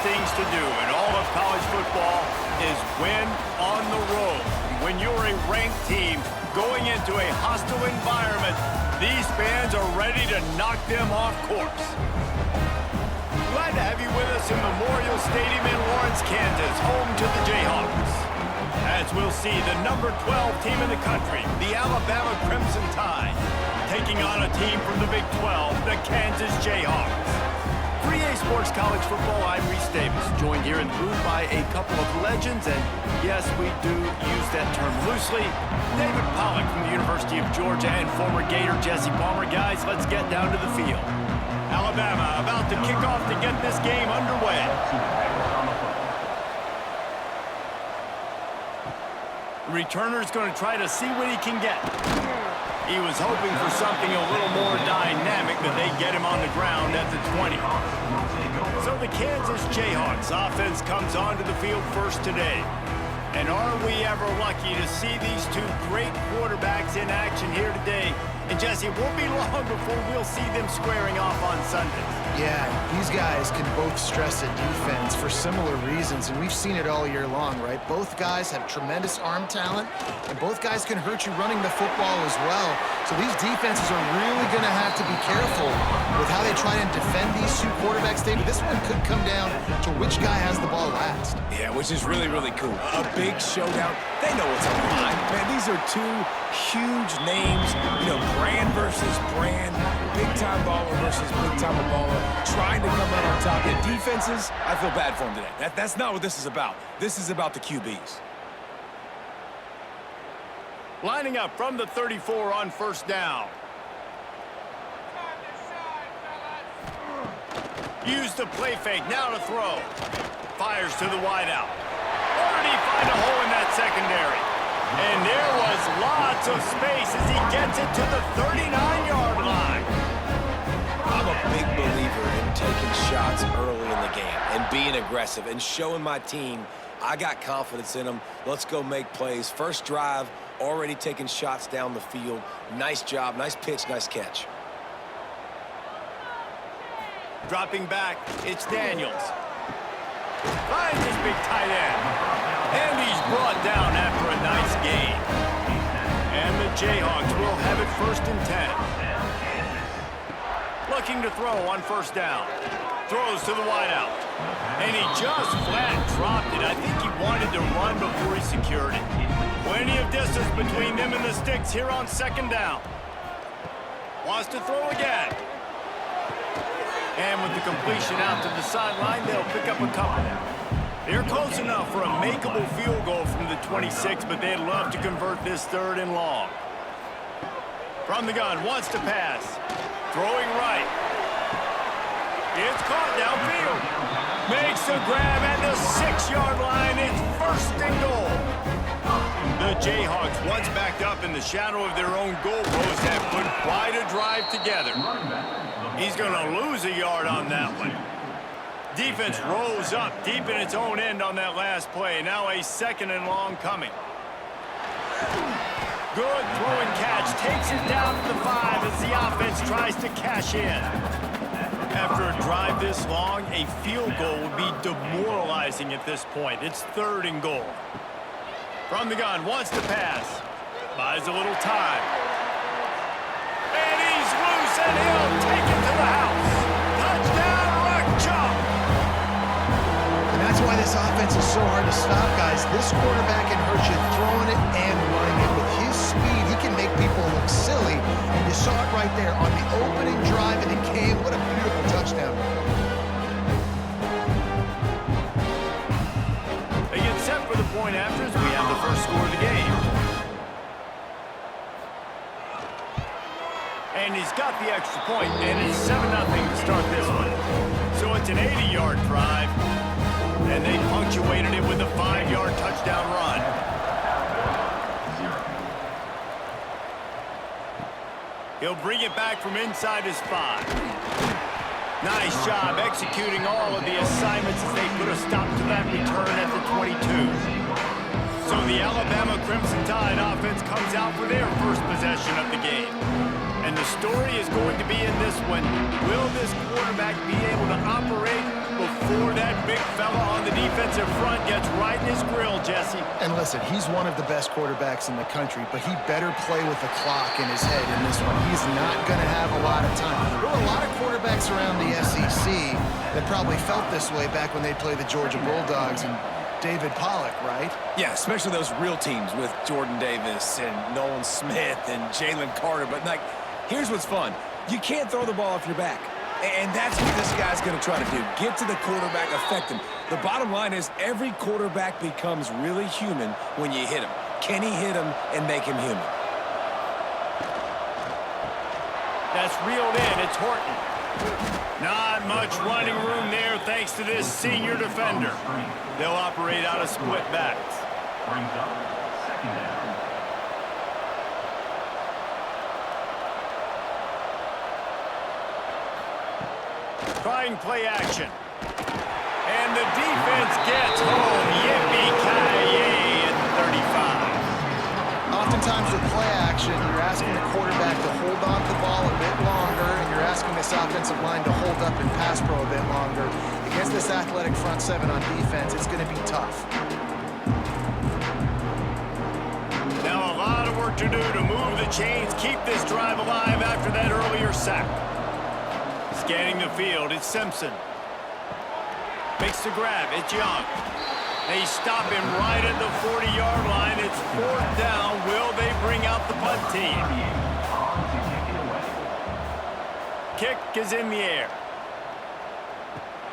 things to do in all of college football is win on the road. When you're a ranked team going into a hostile environment, these fans are ready to knock them off course. Glad to have you with us in Memorial Stadium in Lawrence, Kansas, home to the Jayhawks. As we'll see the number 12 team in the country, the Alabama Crimson Tide, taking on a team from the Big 12, the Kansas Jayhawks. For EA Sports College Football, I'm Reese Davis, joined here in the booth by a couple of legends, and yes, we do use that term loosely. David Pollack from the University of Georgia and former Gator Jesse Palmer. Guys, let's get down to the field. Alabama about to kick off to get this game underway. The returner's going to try to see what he can get. He was hoping for something a little more dynamic, but they get him on the ground at the 20. So the Kansas Jayhawks offense comes onto the field first today. And are we ever lucky to see these two great quarterbacks in action here today? And Jesse, it won't be long before we'll see them squaring off on Sundays. Yeah, these guys can both stress a defense for similar reasons, and we've seen it all year long, right? Both guys have tremendous arm talent, and both guys can hurt you running the football as well. So these defenses are really going to have to be careful with how they try and defend these two quarterbacks, David. This one could come down to which guy has the ball last. Yeah, which is really, really cool. A big showdown. They know what's on the line. Man, these are two huge names, you know, brand versus brand, big-time baller versus big-time baller, trying to come out on top. The defenses, I feel bad for them today. That's not what this is about. This is about the QBs. Lining up from the 34 on first down. Use the play fake, now to throw. Fires to the wideout. Or did he find a hole in that secondary? And there was lots of space as he gets it to the 39-yard line. I'm a big believer in taking shots early in the game and being aggressive and showing my team I got confidence in them. Let's go make plays. First drive, already taking shots down the field. Nice job, nice pitch, nice catch. Dropping back, it's Daniels. Finds his big tight end. And he's brought down after a nice gain. And the Jayhawks will have it 1st and 10. Looking to throw on first down. Throws to the wideout. And he just flat dropped it. I think he wanted to run before he secured it. Plenty of distance between them and the sticks here on 2nd down. Wants to throw again. And with the completion out to the sideline, they'll pick up a couple. They're close enough for a makeable field goal from the 26, but they'd love to convert this 3rd and long. From the gun, wants to pass. Throwing right. It's caught downfield. Makes a grab at the 6-yard line. It's 1st and goal. The Jayhawks, once backed up in the shadow of their own goalpost, have put quite a drive together. He's going to lose a yard on that one. Defense rose up deep in its own end on that last play. Now a 2nd and long coming. Good throw and catch. Takes it down to the 5 as the offense tries to cash in. After a drive this long, a field goal would be demoralizing at this point. It's 3rd and goal. From the gun, wants to pass. Buys a little time. And he's loose, and he'll take it to the house. Touchdown, Rock Chalk. And that's why this offense is so hard to stop, guys. This quarterback can hurt you throwing it and running it. With his speed, he can make people look silly. And you saw it right there on the opening drive, and it came. What a beautiful touchdown. They get set for the point after as we have the first score of the game. And he's got the extra point, and it's 7-0 to start this one. So it's an 80-yard drive, and they punctuated it with a 5-yard touchdown run. He'll bring it back from inside his 5. Nice job executing all of the assignments as they put a stop to that return at the 22. So the Alabama Crimson Tide offense comes out for their first possession of the game. And the story is going to be in this one, will this quarterback be able to operate before that big fella on the defensive front gets right in his grill, Jesse. And listen, he's one of the best quarterbacks in the country, but he better play with the clock in his head in this one. He's not going to have a lot of time. There were a lot of quarterbacks around the SEC that probably felt this way back when they played the Georgia Bulldogs and David Pollock, right? Yeah, especially those real teams with Jordan Davis and Nolan Smith and Jalen Carter. But, like, here's what's fun. You can't throw the ball off your back. And that's what this guy's going to try to do. Get to the quarterback, affect him. The bottom line is every quarterback becomes really human when you hit him. Can he hit him and make him human? That's reeled in. It's Horton. Not much running room there thanks to this senior defender. They'll operate out of split backs. Brings up second down. Trying play action. And the defense gets home. Yippee-ki-yay at the 35. Oftentimes with play action, you're asking the quarterback to hold on to the ball a bit longer, and you're asking this offensive line to hold up in pass pro a bit longer. Against this athletic front seven on defense, it's going to be tough. Now a lot of work to do to move the chains, keep this drive alive after that earlier sack. Scanning the field, it's Simpson. Makes the grab, it's Young. They stop him right at the 40-yard line. It's fourth down. Will they bring out the punt team? Kick is in the air.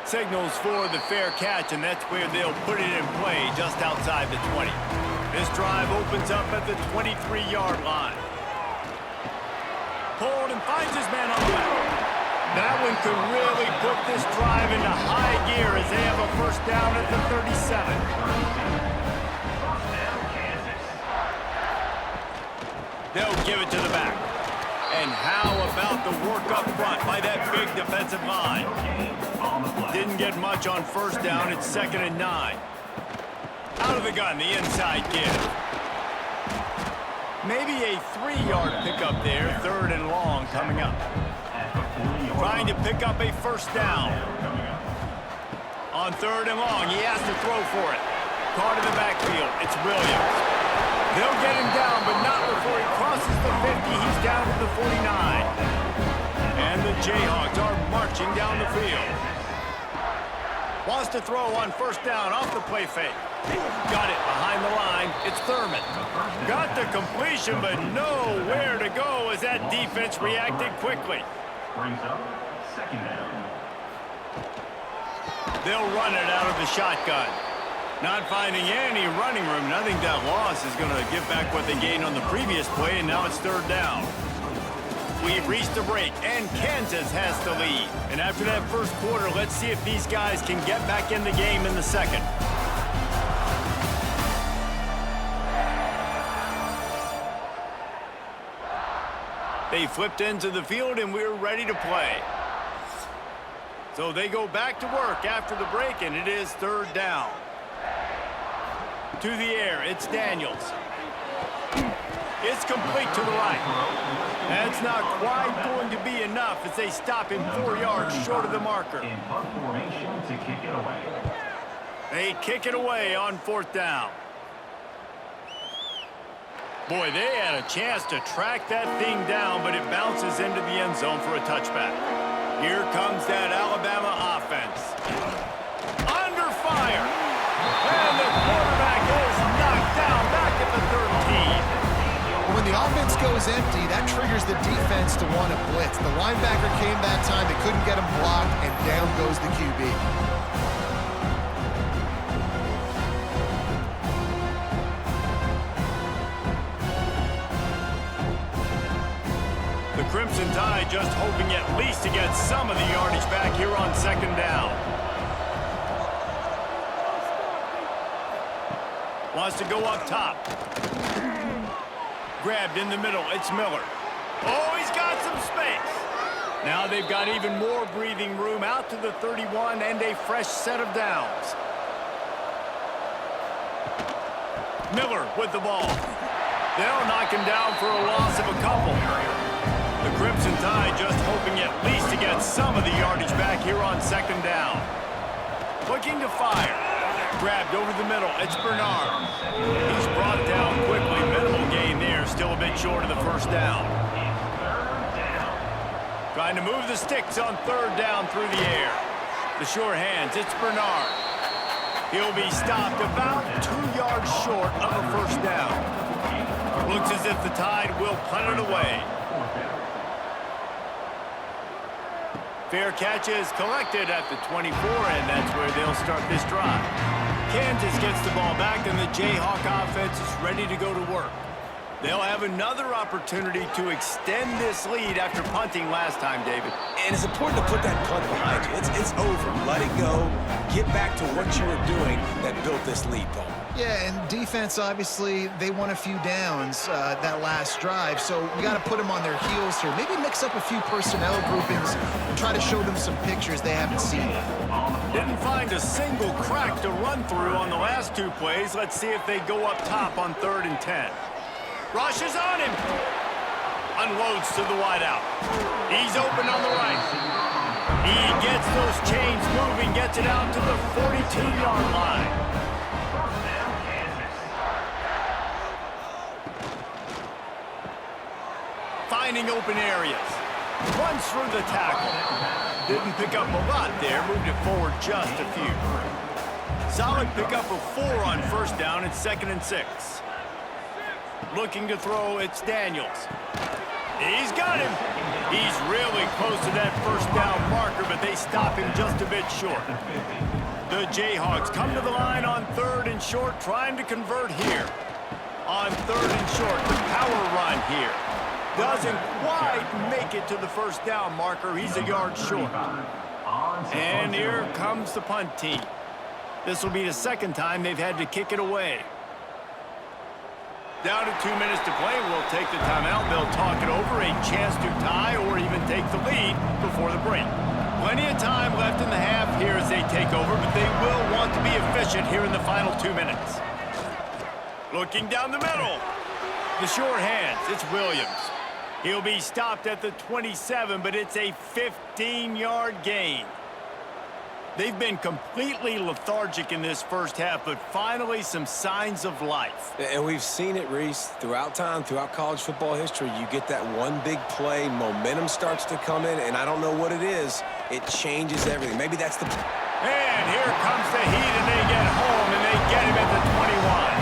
Signals for the fair catch, and that's where they'll put it in play just outside the 20. This drive opens up at the 23-yard line. Pulled and finds his man on the left. That one could really put this drive into high gear as they have a first down at the 37. They'll give it to the back. And how about the work up front by that big defensive line? Didn't get much on first down. It's 2nd and 9. Out of the gun, the inside give. Maybe a 3-yard pickup there. 3rd and long coming up. Trying to pick up a first down. On 3rd and long, he has to throw for it. Caught in the backfield, it's Williams. They'll get him down, but not before he crosses the 50. He's down to the 49. And the Jayhawks are marching down the field. Wants to throw on first down off the play fake. Got it behind the line. It's Thurman. Got the completion, but nowhere to go as that defense reacted quickly. Brings up second down. They'll run it out of the shotgun. Not finding any running room. And I think that loss is going to give back what they gained on the previous play, and now it's 3rd down. We've reached a break, and Kansas has the lead. And after that first quarter, let's see if these guys can get back in the game in the second. They flipped into the field, and we're ready to play. So they go back to work after the break, and it is 3rd down. To the air, it's Daniels. It's complete to the right. That's not quite going to be enough as they stop him 4 yards short of the marker. In punt formation to kick it away. They kick it away on 4th down. Boy, they had a chance to track that thing down, but it bounces into the end zone for a touchback. Here comes that Alabama offense. Under fire. And the quarterback is knocked down back at the 13. When the offense goes empty, that triggers the defense to want to blitz. The linebacker came that time. They couldn't get him blocked, and down goes the QB. The Crimson Tide just hoping at least to get some of the yardage back here on 2nd down. Wants to go up top. Grabbed in the middle, it's Miller. Oh, he's got some space. Now they've got even more breathing room out to the 31 and a fresh set of downs. Miller with the ball. They'll knock him down for a loss of a couple. The Crimson Tide just hoping at least to get some of the yardage back here on 2nd down. Looking to fire. Grabbed over the middle. It's Bernard. He's brought down quickly. Minimal gain there. Still a bit short of the first down. Trying to move the sticks on third down through the air. The sure hands. It's Bernard. He'll be stopped about 2 yards short of a first down. Looks as if the Tide will punt it away. Fair catch is collected at the 24, and that's where they'll start this drive. Kansas gets the ball back, and the Jayhawk offense is ready to go to work. They'll have another opportunity to extend this lead after punting last time, David. And it's important to put that punt behind you. It's over. Let it go. Get back to what you were doing that built this lead, Paul. Yeah, and defense, obviously, they won a few downs that last drive, so we got to put them on their heels here. Maybe mix up a few personnel groupings and try to show them some pictures they haven't seen yet. Didn't find a single crack to run through on the last two plays. Let's see if they go up top on 3rd and 10. Rushes on him. Unloads to the wideout. He's open on the right. He gets those chains moving, gets it out to the 42-yard line. Finding open areas. Runs through the tackle. Didn't pick up a lot there. Moved it forward just a few. Solid pickup of 4 on first down and 2nd and 6. Looking to throw, it's Daniels. He's got him. He's really close to that first down marker, but they stop him just a bit short. The Jayhawks come to the line on 3rd and short, trying to convert here. On 3rd and short, the power run here. Doesn't quite make it to the first down marker. He's a yard short. And here comes the punt team. This will be the second time they've had to kick it away. Down to 2 minutes to play. We'll take the timeout. They'll talk it over. A chance to tie or even take the lead before the break. Plenty of time left in the half here as they take over, but they will want to be efficient here in the final 2 minutes. Looking down the middle. The sure hands. It's Williams. He'll be stopped at the 27, but it's a 15-yard gain. They've been completely lethargic in this first half, but finally some signs of life. And we've seen it, Reese, throughout time, throughout college football history. You get that one big play, momentum starts to come in, and I don't know what it is. It changes everything. Maybe that's the... And here comes the heat, and they get home, and they get him at the 21.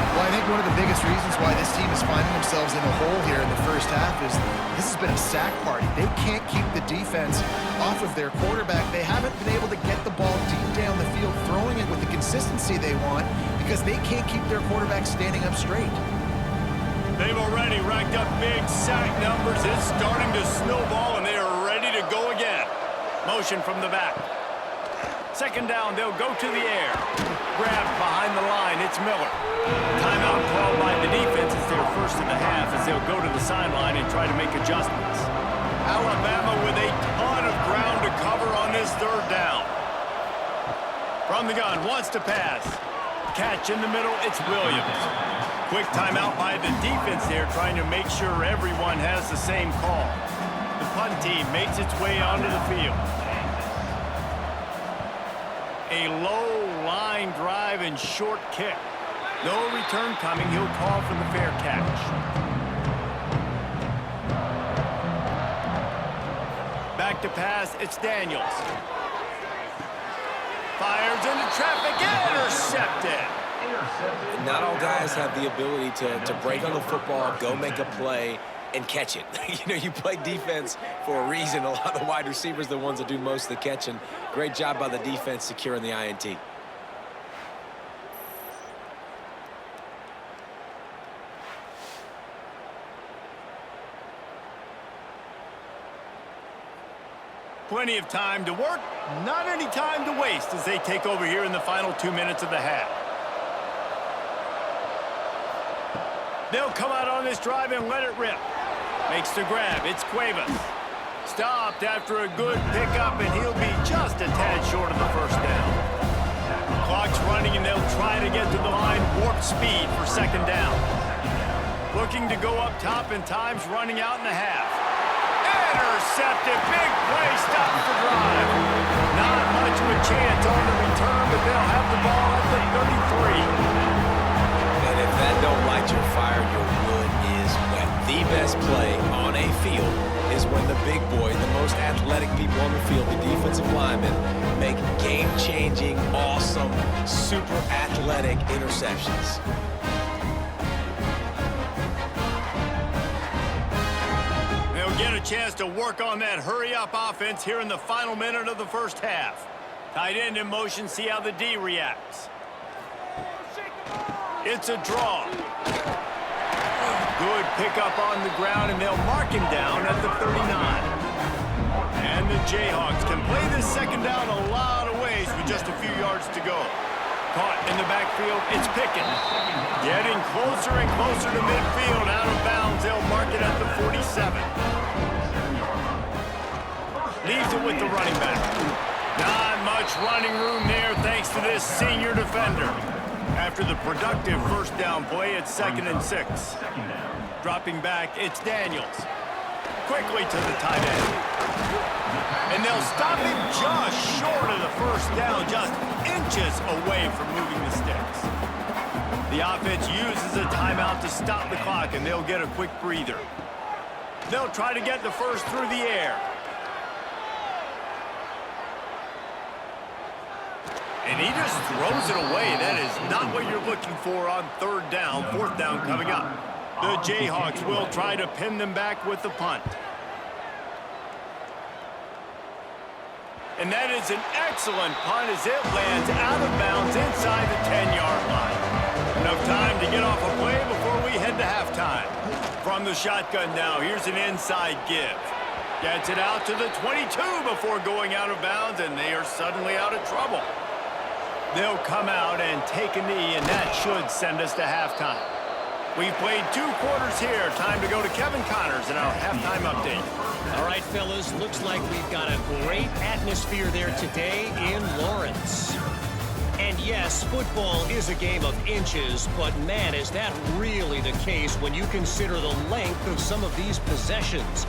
Well, I think one of the biggest reasons why this team is finding themselves in a hole here in the first half is this has been a sack party. They can't keep the defense off of their quarterback. They haven't been able to get the ball deep down the field, throwing it with the consistency they want because they can't keep their quarterback standing up straight. They've already racked up big sack numbers. It's starting to snowball, and they are ready to go again. Motion from the back. 2nd down, they'll go to the air. Grabbed behind the line, it's Miller. Timeout called by the defense is their first of the half as they'll go to the sideline and try to make adjustments. Alabama with a ton of ground to cover on this 3rd down. From the gun, wants to pass. Catch in the middle, it's Williams. Quick timeout by the defense there, trying to make sure everyone has the same call. The punt team makes its way onto the field. A low line drive and short kick. No return coming. He'll call for the fair catch. Back to pass. It's Daniels. Fires into traffic. Intercepted. Not all guys have the ability to break on the football, go make a play, and catch it. You play defense for a reason. A lot of the wide receivers are the ones that do most of the catching. Great job by the defense securing the INT. Plenty of time to work, not any time to waste as they take over here in the final 2 minutes of the half. They'll come out on this drive and let it rip. Makes the grab. It's Cuevas. Stopped after a good pickup, and he'll be just a tad short of the first down. Clock's running, and they'll try to get to the line. Warp speed for 2nd down. Looking to go up top, and time's running out in the half. Intercepted. Big play. Stops the drive. Not much of a chance on the return, but they'll have the ball at the 33. And if that don't light your fire, your wood is wet. The best play on a field is when the big boy, the most athletic people on the field, the defensive linemen, make game-changing, awesome, super athletic interceptions. They'll get a chance to work on that hurry-up offense here in the final minute of the first half. Tight end in motion, see how the D reacts. It's a draw. Good pickup on the ground, and they'll mark him down at the 39. And the Jayhawks can play this second down a lot of ways with just a few yards to go. Caught in the backfield, it's Pickett. Getting closer and closer to midfield, out of bounds. They'll mark it at the 47. Leaves it with the running back. Not much running room there thanks to this senior defender. After the productive first down play, it's 2nd and 6. Dropping back, it's Daniels. Quickly to the tight end. And they'll stop him just short of the first down, just inches away from moving the sticks. The offense uses a timeout to stop the clock, and they'll get a quick breather. They'll try to get the first through the air. And he just throws it away. That is not what you're looking for on 3rd down, 4th down coming up. The Jayhawks will try to pin them back with the punt. And that is an excellent punt as it lands out of bounds inside the 10-yard line. Enough time to get off a play before we head to halftime. From the shotgun now, here's an inside give. Gets it out to the 22 before going out of bounds, and they are suddenly out of trouble. They'll come out and take a knee, and that should send us to halftime. We've played 2 quarters here. Time to go to Kevin Connors in our halftime update. All right, fellas, looks like we've got a great atmosphere there today in Lawrence. And yes, football is a game of inches, but man, is that really the case when you consider the length of some of these possessions.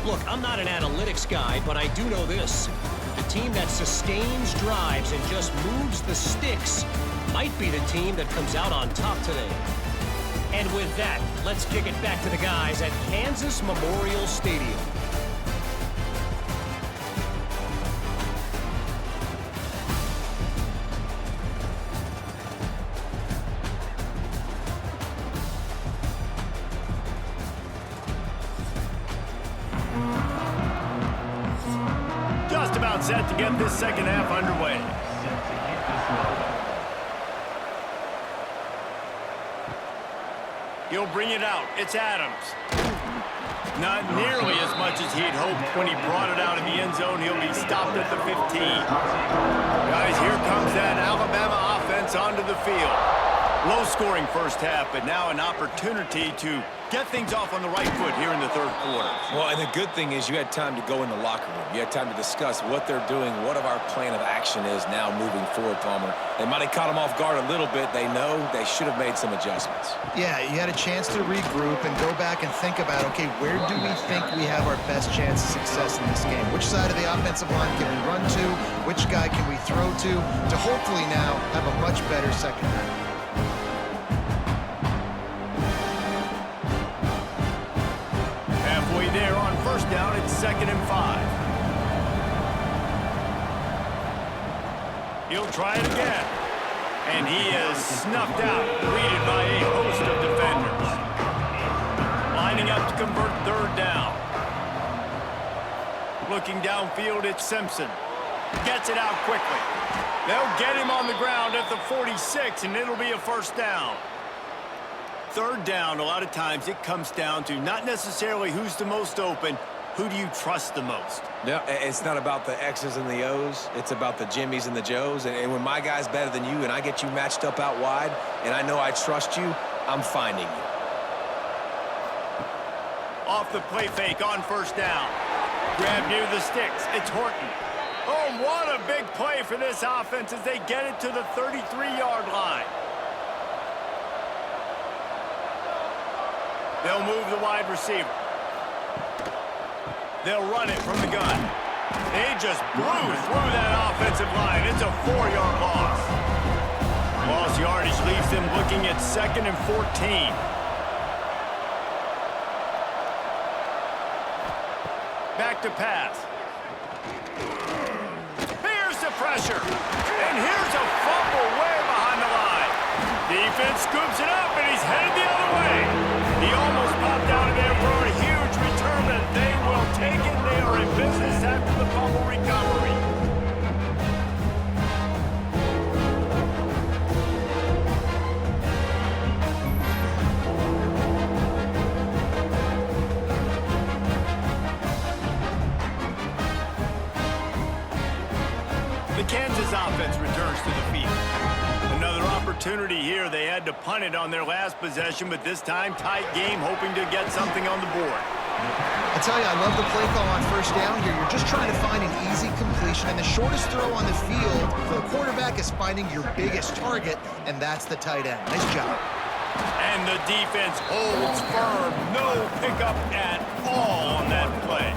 Look, I'm not an analytics guy, but I do know this. The team that sustains drives and just moves the sticks might be the team that comes out on top today. And with that, let's kick it back to the guys at Kansas Memorial Stadium. Just about set to get this second half underway. He'll bring it out. It's Adams. Not nearly as much as he'd hoped when he brought it out in the end zone. He'll be stopped at the 15. Guys, here comes that Alabama offense onto the field. Low-scoring first half, but now an opportunity to get things off on the right foot here in the 3rd quarter. Well, and the good thing is you had time to go in the locker room. You had time to discuss what they're doing, what of our plan of action is now moving forward, Palmer. They might have caught them off guard a little bit. They know they should have made some adjustments. Yeah, you had a chance to regroup and go back and think about, okay, where do we think we have our best chance of success in this game? Which side of the offensive line can we run to? Which guy can we throw to hopefully now have a much better second half? There on first down, it's 2nd and 5. He'll try it again. And he is snuffed out, greeted by a host of defenders. Lining up to convert 3rd down. Looking downfield, it's Simpson. Gets it out quickly. They'll get him on the ground at the 46, and it'll be a first down. 3rd down, a lot of times it comes down to not necessarily who's the most open, who do you trust the most? No, it's not about the X's and the O's. It's about the Jimmys and the Joes. And when my guy's better than you and I get you matched up out wide and I know I trust you, I'm finding you. Off the play fake on first down. Grab near the sticks. It's Horton. Oh, what a big play for this offense as they get it to the 33-yard line. They'll move the wide receiver. They'll run it from the gun. They just blew through that offensive line. It's a 4-yard loss. Lost yardage leaves them looking at 2nd and 14. Back to pass. Here's the pressure. And here's a fumble way behind the line. Defense scoops it up, and he's headed the other way. He almost popped out of there for a huge return, and they will take it. They are in business after the fumble recovery. The Kansas offense returns to the field. Another opportunity here. They had to punt it on their last possession, but this time tight game, hoping to get something on the board. I tell you, I love the play call on first down here. You're just trying to find an easy completion, and the shortest throw on the field for the quarterback is finding your biggest target, and that's the tight end. Nice job. And the defense holds firm. No pickup at all on that play.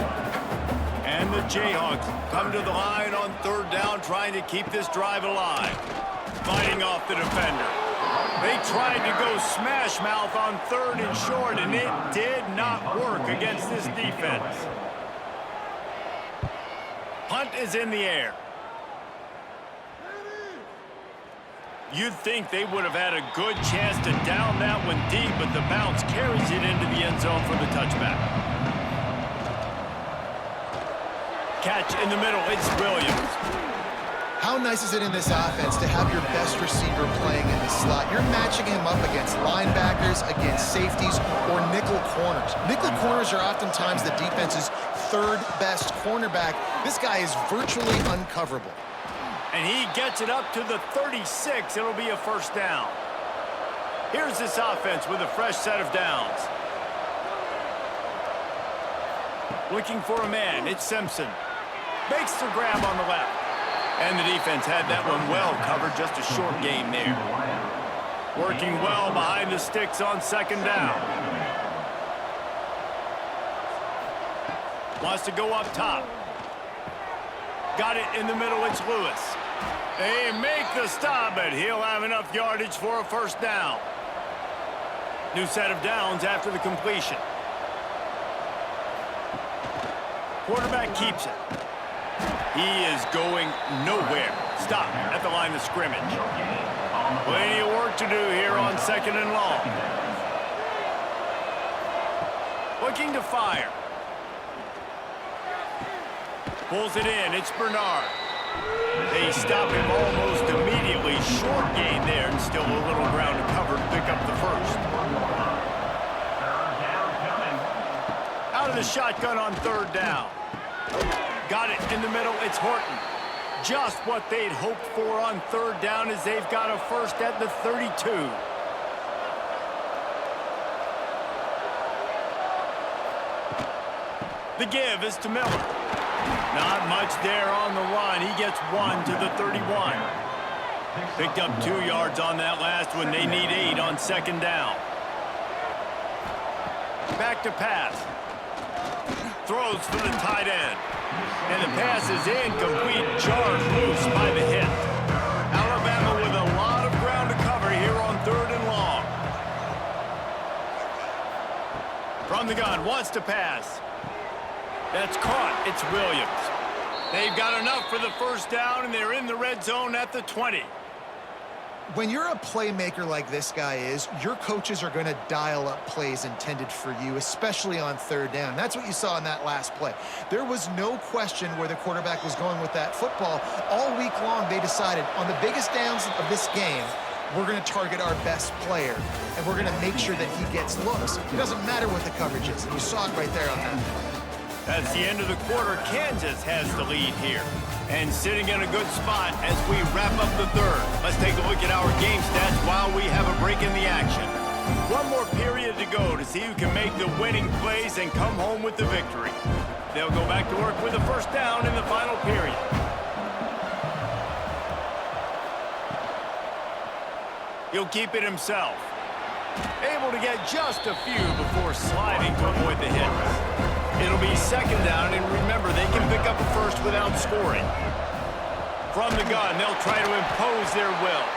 And the Jayhawks come to the line on 3rd down, trying to keep this drive alive. Fighting off the defender. They tried to go smash mouth on 3rd and short, and it did not work against this defense. Punt is in the air. You'd think they would have had a good chance to down that one deep, but the bounce carries it into the end zone for the touchback. Catch in the middle, it's Williams. How nice is it in this offense to have your best receiver playing in the slot? You're matching him up against linebackers, against safeties, or nickel corners. Nickel corners are oftentimes the defense's 3rd best cornerback. This guy is virtually uncoverable. And he gets it up to the 36. It'll be a 1st down. Here's this offense with a fresh set of downs. Looking for a man, it's Simpson. Makes the grab on the left. And the defense had that one well covered, just a short gain there. Working well behind the sticks on 2nd down. Wants to go up top. Got it in the middle, it's Lewis. They make the stop, but he'll have enough yardage for a 1st down. New set of downs after the completion. Quarterback keeps it. He is going nowhere. Stop at the line of scrimmage. Plenty of work to do here on 2nd and long. Looking to fire. Pulls it in. It's Bernard. They stop him almost immediately. Short gain there, and still a little ground to cover to pick up the 1st. Out of the shotgun on 3rd down. Got it in the middle, it's Horton. Just what they'd hoped for on 3rd down, as they've got a 1st at the 32. The give is to Miller. Not much there on the run. He gets 1 to the 31. Picked up 2 yards on that last one. They need 8 on 2nd down. Back to pass. Throws for the tight end. And the pass is incomplete, jarred loose by the hit. Alabama with a lot of ground to cover here on 3rd and long. From the gun, wants to pass. That's caught, it's Williams. They've got enough for the 1st down, and they're in the red zone at the 20. When you're a playmaker like this guy is, your coaches are going to dial up plays intended for you, especially on 3rd down. That's what you saw in that last play. There was no question where the quarterback was going with that football. All week long, they decided on the biggest downs of this game, we're going to target our best player, and we're going to make sure that he gets looks. It doesn't matter what the coverage is, and you saw it right there on that play. That's the end of the quarter. Kansas has the lead here, and sitting in a good spot as we wrap up the 3rd. Let's take a look at our game stats while we have a break in the action. One more period to go to see who can make the winning plays and come home with the victory. They'll go back to work with the 1st down in the final period. He'll keep it himself. Able to get just a few before sliding to avoid the hit. It'll be second down, and remember, they can pick up a first without scoring. From the gun, they'll try to impose their will.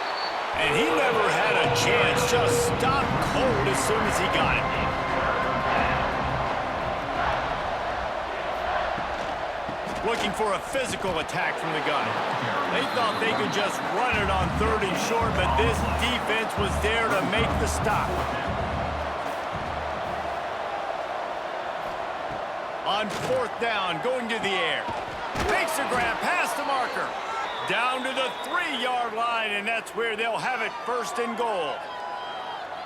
And he never had a chance, just stopped cold as soon as he got it. Looking for a physical attack from the gun. They thought they could just run it on 3rd and short, but this defense was there to make the stop. On 4th down, going to the air. Makes a grab past the marker. Down to the 3-yard line, and that's where they'll have it 1st and goal.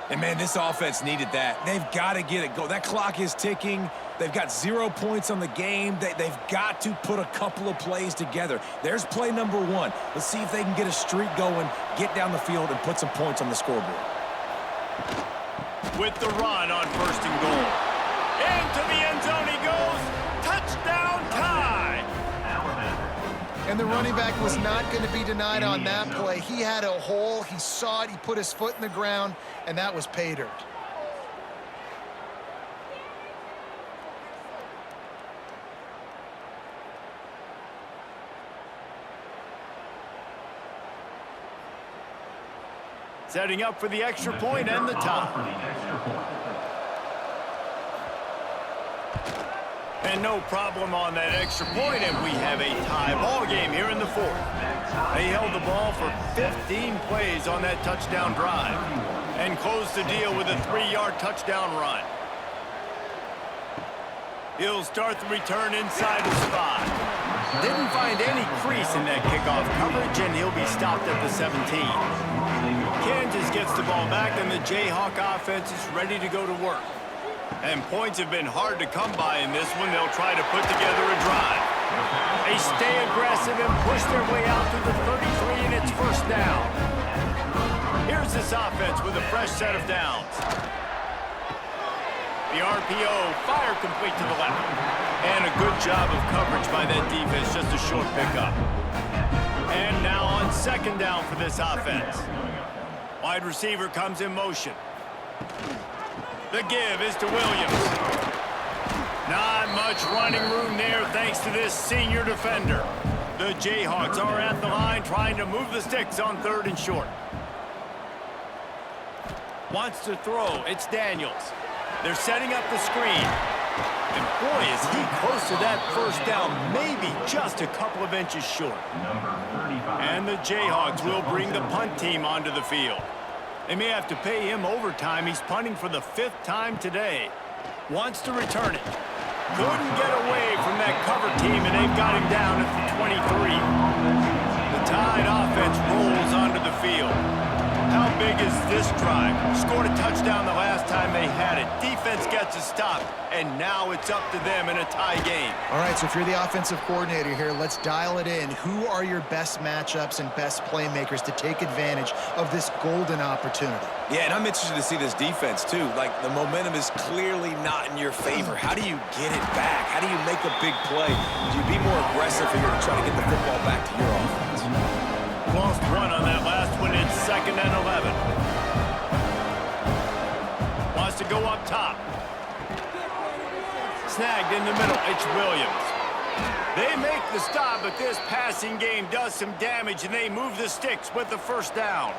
And, man, this offense needed that. They've got to get it going. That clock is ticking. They've got 0 points on the game. They've got to put a couple of plays together. There's play number 1. Let's see if they can get a streak going, get down the field, and put some points on the scoreboard. With the run on 1st and goal. Into the end zone he goes. Touchdown tie. And the running back was not going to be denied on that play. He had a hole. He saw it. He put his foot in the ground, and that was pay dirt. Setting up for the extra point and the tie. And no problem on that extra point, and we have a tie ball game here in the 4th. They held the ball for 15 plays on that touchdown drive and closed the deal with a 3-yard touchdown run. He'll start the return inside the spot. Didn't find any crease in that kickoff coverage, and he'll be stopped at the 17. Kansas gets the ball back, and the Jayhawk offense is ready to go to work. And points have been hard to come by in this one. They'll try to put together a drive. They stay aggressive and push their way out to the 33, and it's 1st down. Here's this offense with a fresh set of downs. The RPO, fire complete to the left. And a good job of coverage by that defense, just a short pickup. And now on 2nd down for this offense. Wide receiver comes in motion. The give is to Williams. Not much running room there thanks to this senior defender. The Jayhawks are at the line trying to move the sticks on 3rd and short. Wants to throw. It's Daniels. They're setting up the screen. And boy, is he close to that 1st down, maybe just a couple of inches short. And the Jayhawks will bring the punt team onto the field. They may have to pay him overtime. He's punting for the 5th time today. Wants to return it. Couldn't get away from that cover team, and they've got him down at the 23. The Tide offense rolls onto the field. How big is this drive? Scored a touchdown the last time they had it. Defense gets a stop, and now it's up to them in a tie game. All right, so if you're the offensive coordinator here, let's dial it in. Who are your best matchups and best playmakers to take advantage of this golden opportunity? Yeah, and I'm interested to see this defense, too. Like, the momentum is clearly not in your favor. How do you get it back? How do you make a big play? Do you be more aggressive here to try to get the football back to your offense? Lost one on that last one. It's 2nd and 11. Wants to go up top. Snagged in the middle. It's Williams. They make the stop, but this passing game does some damage, and they move the sticks with the 1st down.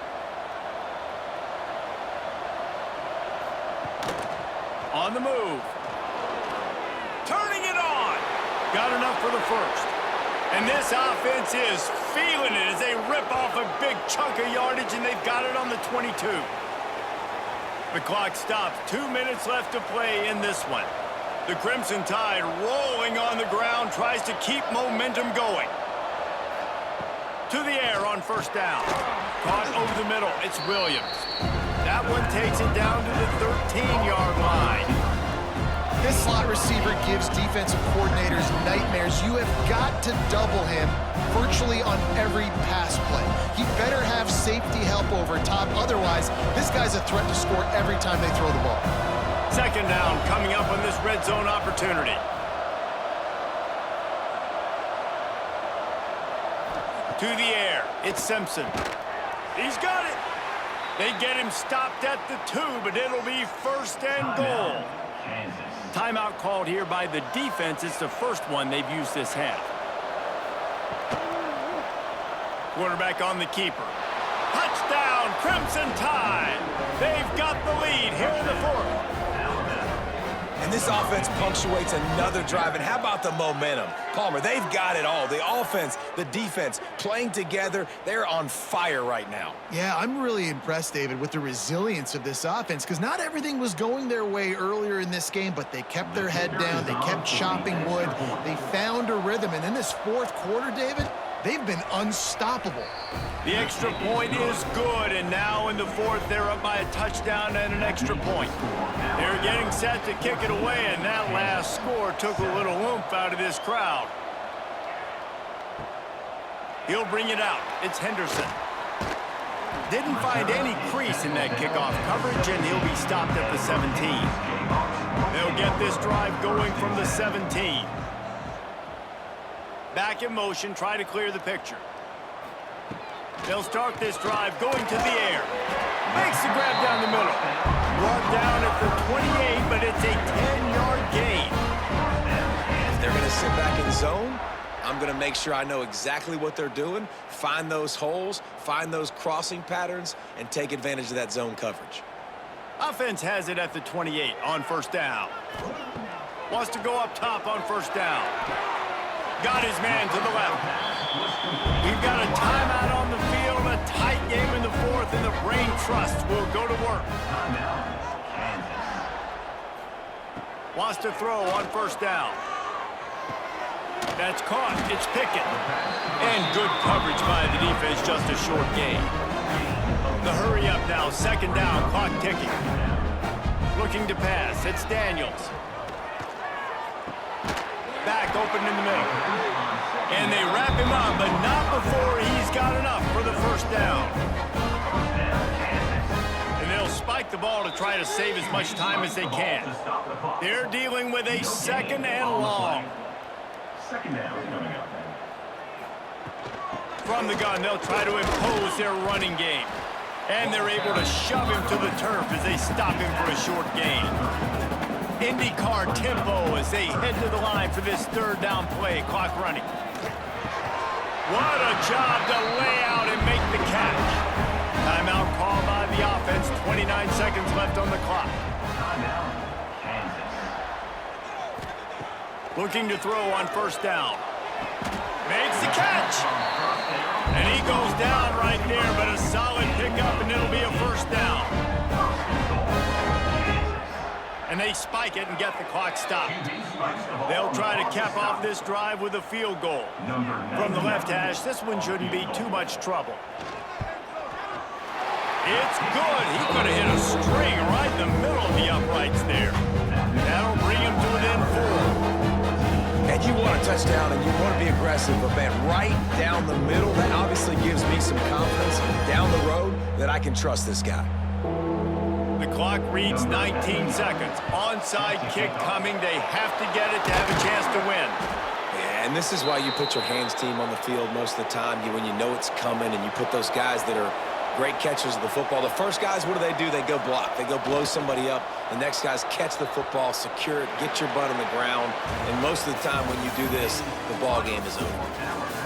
On the move. Turning it on. Got enough for the 1st. And this offense is feeling it as they rip off a big chunk of yardage, and they've got it on the 22. The clock stops. 2 minutes left to play in this one. The Crimson Tide rolling on the ground, tries to keep momentum going. To the air on 1st down. Caught over the middle. It's Williams. That one takes it down to the 13-yard line. This slot receiver gives defensive coordinators nightmares. You have got to double him virtually on every pass play. He better have safety help over top. Otherwise, this guy's a threat to score every time they throw the ball. 2nd down coming up on this red zone opportunity. To the air. It's Simpson. He's got it. They get him stopped at the 2, but it'll be 1st and goal. Kansas. Timeout called here by the defense. It's the first one they've used this half. Quarterback on the keeper. Touchdown, Crimson Tide. They've got the lead here in the fourth. And this offense punctuates another drive. And how about the momentum? Palmer, they've got it all. The offense, the defense, playing together. They're on fire right now. Yeah, I'm really impressed, David, with the resilience of this offense, because not everything was going their way earlier in this game, but they kept their head down. They kept chopping wood. They found a rhythm. And in this fourth quarter, David, they've been unstoppable. The extra point is good, and now in the fourth, they're up by a touchdown and an extra point. They're getting set to kick it away, and that last score took a little oomph out of this crowd. He'll bring it out. It's Henderson. Didn't find any crease in that kickoff coverage, and he'll be stopped at the 17. They'll get this drive going from the 17. Back in motion, try to clear the picture. They'll start this drive going to the air. Makes the grab down the middle. Brought down at the 28, but it's a 10-yard gain. If they're going to sit back in zone, I'm going to make sure I know exactly what they're doing, find those holes, find those crossing patterns, and take advantage of that zone coverage. Offense has it at the 28 on first down. Wants to go up top on first down. Got his man to the left. We've got a timeout on the field, a tight game in the fourth, and the brain trust will go to work. Wants to throw on first down. That's caught. It's Pickett. And good coverage by the defense, just a short gain. The hurry up now, second down, clock ticking. Looking to pass. It's Daniels. Back open in the middle. And they wrap him up, but not before he's got enough for the first down. And they'll spike the ball to try to save as much time as they can. They're dealing with a second and long. Second down coming up. From the gun, they'll try to impose their running game. And they're able to shove him to the turf as they stop him for a short gain. IndyCar tempo as they head to the line for this third down play. Clock running. What a job to lay out and make the catch. Timeout called by the offense. 29 seconds left on the clock. Timeout, Kansas. Looking to throw on first down. Makes the catch. And he goes down right there, but a solid pickup, and it'll be a first down. And they spike it and get the clock stopped. They'll try to cap off this drive with a field goal. From the left hash, this one shouldn't be too much trouble. It's good. He could have hit a string right in the middle of the uprights there. That'll bring him to within 4. And you want a touchdown and you want to be aggressive, but man, right down the middle, that obviously gives me some confidence down the road that I can trust this guy. The clock reads 19 seconds. Onside kick coming. They have to get it to have a chance to win. Yeah, and this is why you put your hands team on the field most of the time. When you know it's coming and you put those guys that are great catchers of the football. The first guys, what do? They go block. They go blow somebody up. The next guys catch the football, secure it, get your butt on the ground. And most of the time when you do this, the ball game is over.